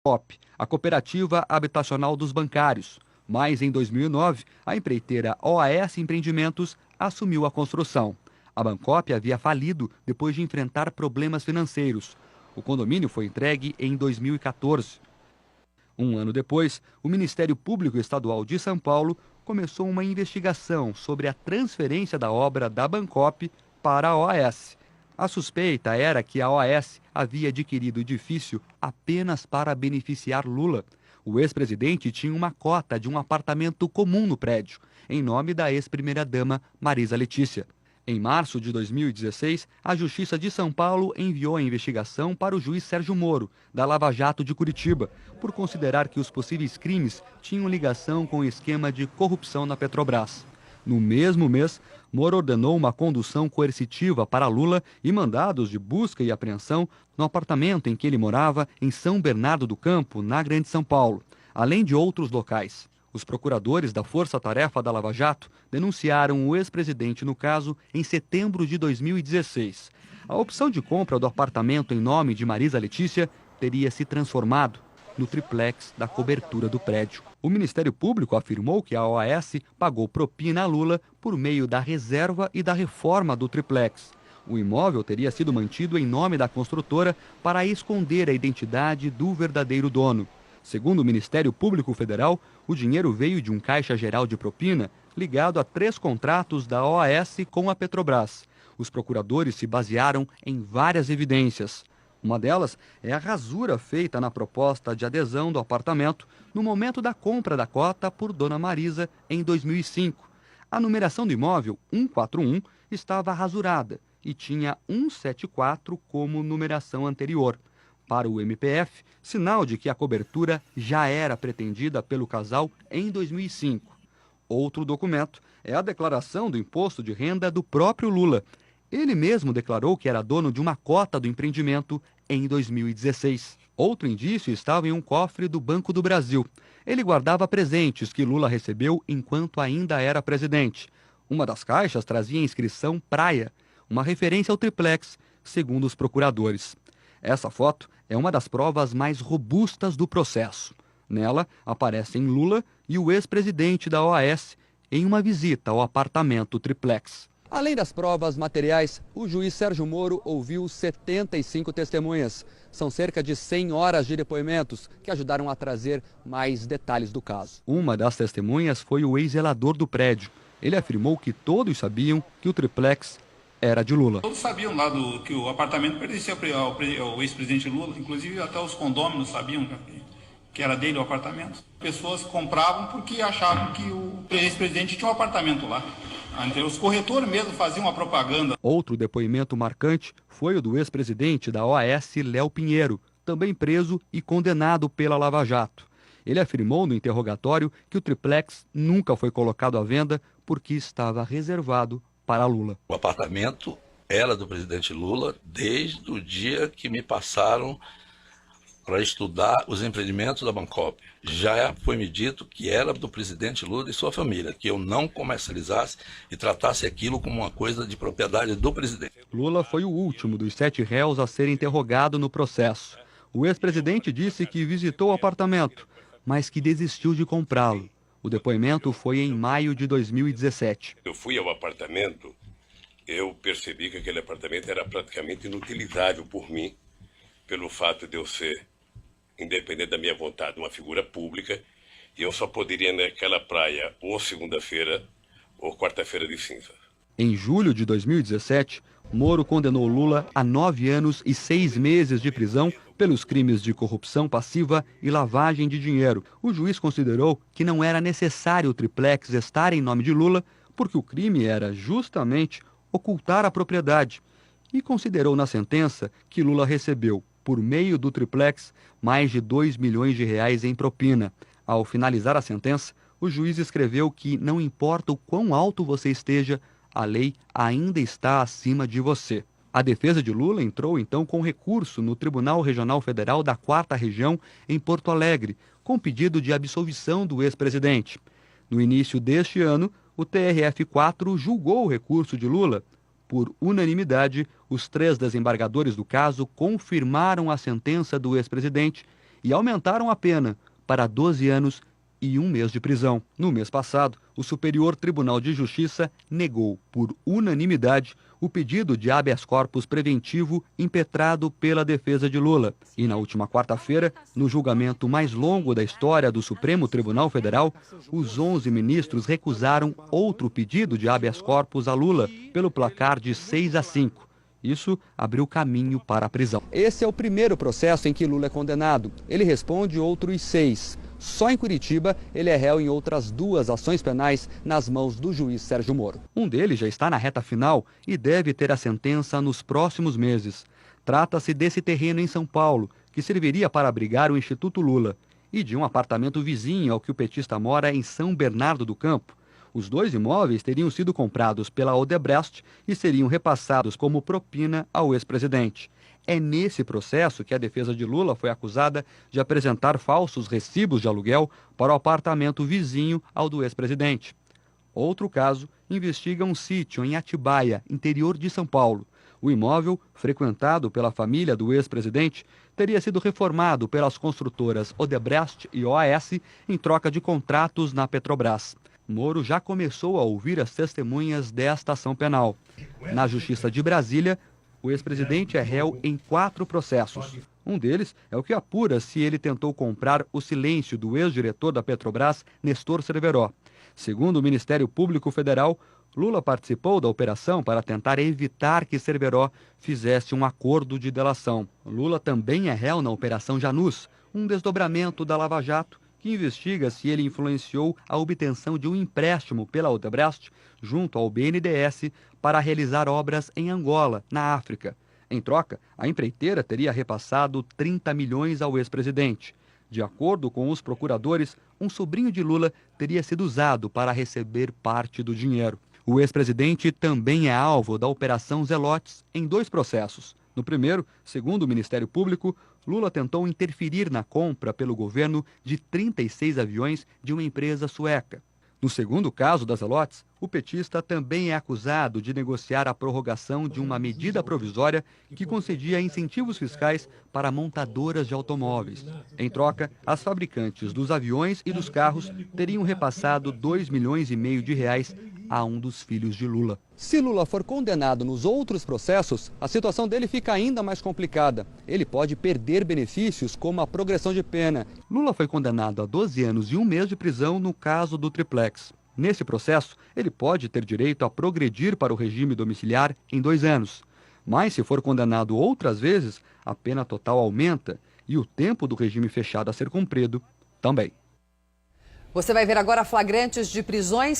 COP, a Cooperativa Habitacional dos Bancários. Mas, em 2009, a empreiteira OAS Empreendimentos assumiu a construção. A Bancop havia falido depois de enfrentar problemas financeiros. O condomínio foi entregue em 2014. Um ano depois, o Ministério Público Estadual de São Paulo começou uma investigação sobre a transferência da obra da Bancop para a OAS. A suspeita era que a OAS havia adquirido o edifício apenas para beneficiar Lula. O ex-presidente tinha uma cota de um apartamento comum no prédio, em nome da ex-primeira-dama Marisa Letícia. Em março de 2016, a Justiça de São Paulo enviou a investigação para o juiz Sérgio Moro, da Lava Jato de Curitiba, por considerar que os possíveis crimes tinham ligação com o esquema de corrupção na Petrobras. No mesmo mês, Moro ordenou uma condução coercitiva para Lula e mandados de busca e apreensão no apartamento em que ele morava em São Bernardo do Campo, na Grande São Paulo, além de outros locais. Os procuradores da Força Tarefa da Lava Jato denunciaram o ex-presidente no caso em setembro de 2016. A opção de compra do apartamento em nome de Marisa Letícia teria se transformado no triplex da cobertura do prédio. O Ministério Público afirmou que a OAS pagou propina a Lula por meio da reserva e da reforma do triplex. O imóvel teria sido mantido em nome da construtora para esconder a identidade do verdadeiro dono. Segundo o Ministério Público Federal, o dinheiro veio de um caixa geral de propina ligado a 3 contratos da OAS com a Petrobras. Os procuradores se basearam em várias evidências. Uma delas é a rasura feita na proposta de adesão do apartamento no momento da compra da cota por Dona Marisa em 2005. A numeração do imóvel 141 estava rasurada e tinha 174 como numeração anterior. Para o MPF, sinal de que a cobertura já era pretendida pelo casal em 2005. Outro documento é a declaração do imposto de renda do próprio Lula. Ele mesmo declarou que era dono de uma cota do empreendimento em 2016. Outro indício estava em um cofre do Banco do Brasil. Ele guardava presentes que Lula recebeu enquanto ainda era presidente. Uma das caixas trazia a inscrição Praia, uma referência ao triplex, segundo os procuradores. Essa foto é uma das provas mais robustas do processo. Nela aparecem Lula e o ex-presidente da OAS em uma visita ao apartamento triplex. Além das provas materiais, o juiz Sérgio Moro ouviu 75 testemunhas. São cerca de 100 horas de depoimentos que ajudaram a trazer mais detalhes do caso. Uma das testemunhas foi o ex-zelador do prédio. Ele afirmou que todos sabiam que o triplex era de Lula. Todos sabiam lá que o apartamento pertencia ao ex-presidente Lula, inclusive até os condôminos sabiam que era dele o apartamento. Pessoas compravam porque achavam que o ex-presidente tinha um apartamento lá. Os corretores mesmo faziam uma propaganda. Outro depoimento marcante foi o do ex-presidente da OAS, Léo Pinheiro, também preso e condenado pela Lava Jato. Ele afirmou no interrogatório que o triplex nunca foi colocado à venda porque estava reservado para Lula. O apartamento era do presidente Lula desde o dia que me passaram para estudar os empreendimentos da Bancop. Já foi me dito que era do presidente Lula e sua família, que eu não comercializasse e tratasse aquilo como uma coisa de propriedade do presidente. Lula foi o último dos 7 réus a ser interrogado no processo. O ex-presidente disse que visitou o apartamento, mas que desistiu de comprá-lo. O depoimento foi em maio de 2017. Eu fui ao apartamento, eu percebi que aquele apartamento era praticamente inutilizável por mim, pelo fato de eu ser, independente da minha vontade, uma figura pública, e eu só poderia ir naquela praia ou segunda-feira ou quarta-feira de cinza. Em julho de 2017, Moro condenou Lula a 9 anos e 6 meses de prisão pelos crimes de corrupção passiva e lavagem de dinheiro. O juiz considerou que não era necessário o triplex estar em nome de Lula, porque o crime era justamente ocultar a propriedade. E considerou na sentença que Lula recebeu, por meio do triplex, mais de 2 milhões de reais em propina. Ao finalizar a sentença, o juiz escreveu que não importa o quão alto você esteja, a lei ainda está acima de você. A defesa de Lula entrou então com recurso no Tribunal Regional Federal da 4ª Região, em Porto Alegre, com pedido de absolvição do ex-presidente. No início deste ano, o TRF4 julgou o recurso de Lula. Por unanimidade, os 3 desembargadores do caso confirmaram a sentença do ex-presidente e aumentaram a pena para 12 anos e 1 mês de prisão. No mês passado, o Superior Tribunal de Justiça negou, por unanimidade, o pedido de habeas corpus preventivo impetrado pela defesa de Lula. E na última quarta-feira, no julgamento mais longo da história do Supremo Tribunal Federal, os 11 ministros recusaram outro pedido de habeas corpus a Lula pelo placar de 6-5. Isso abriu caminho para a prisão. Esse é o primeiro processo em que Lula é condenado. Ele responde outros 6. Só em Curitiba, ele é réu em outras 2 ações penais nas mãos do juiz Sérgio Moro. Um deles já está na reta final e deve ter a sentença nos próximos meses. Trata-se desse terreno em São Paulo, que serviria para abrigar o Instituto Lula, e de um apartamento vizinho ao que o petista mora em São Bernardo do Campo. Os 2 imóveis teriam sido comprados pela Odebrecht e seriam repassados como propina ao ex-presidente. É nesse processo que a defesa de Lula foi acusada de apresentar falsos recibos de aluguel para o apartamento vizinho ao do ex-presidente. Outro caso investiga um sítio em Atibaia, interior de São Paulo. O imóvel, frequentado pela família do ex-presidente, teria sido reformado pelas construtoras Odebrecht e OAS em troca de contratos na Petrobras. Moro já começou a ouvir as testemunhas desta ação penal. Na Justiça de Brasília, o ex-presidente é réu em 4 processos. Um deles é o que apura se ele tentou comprar o silêncio do ex-diretor da Petrobras, Nestor Cerveró. Segundo o Ministério Público Federal, Lula participou da operação para tentar evitar que Cerveró fizesse um acordo de delação. Lula também é réu na Operação Janus, um desdobramento da Lava Jato, que investiga se ele influenciou a obtenção de um empréstimo pela Odebrecht junto ao BNDES para realizar obras em Angola, na África. Em troca, a empreiteira teria repassado 30 milhões ao ex-presidente. De acordo com os procuradores, um sobrinho de Lula teria sido usado para receber parte do dinheiro. O ex-presidente também é alvo da Operação Zelotes em 2 processos. No primeiro, segundo o Ministério Público, Lula tentou interferir na compra pelo governo de 36 aviões de uma empresa sueca. No segundo caso das Zelotes, o petista também é acusado de negociar a prorrogação de uma medida provisória que concedia incentivos fiscais para montadoras de automóveis. Em troca, as fabricantes dos aviões e dos carros teriam repassado 2,5 milhões de reais a um dos filhos de Lula. Se Lula for condenado nos outros processos, a situação dele fica ainda mais complicada. Ele pode perder benefícios como a progressão de pena. Lula foi condenado a 12 anos e 1 mês de prisão no caso do triplex. Nesse processo, ele pode ter direito a progredir para o regime domiciliar em 2 anos. Mas se for condenado outras vezes, a pena total aumenta e o tempo do regime fechado a ser cumprido também. Você vai ver agora flagrantes de prisões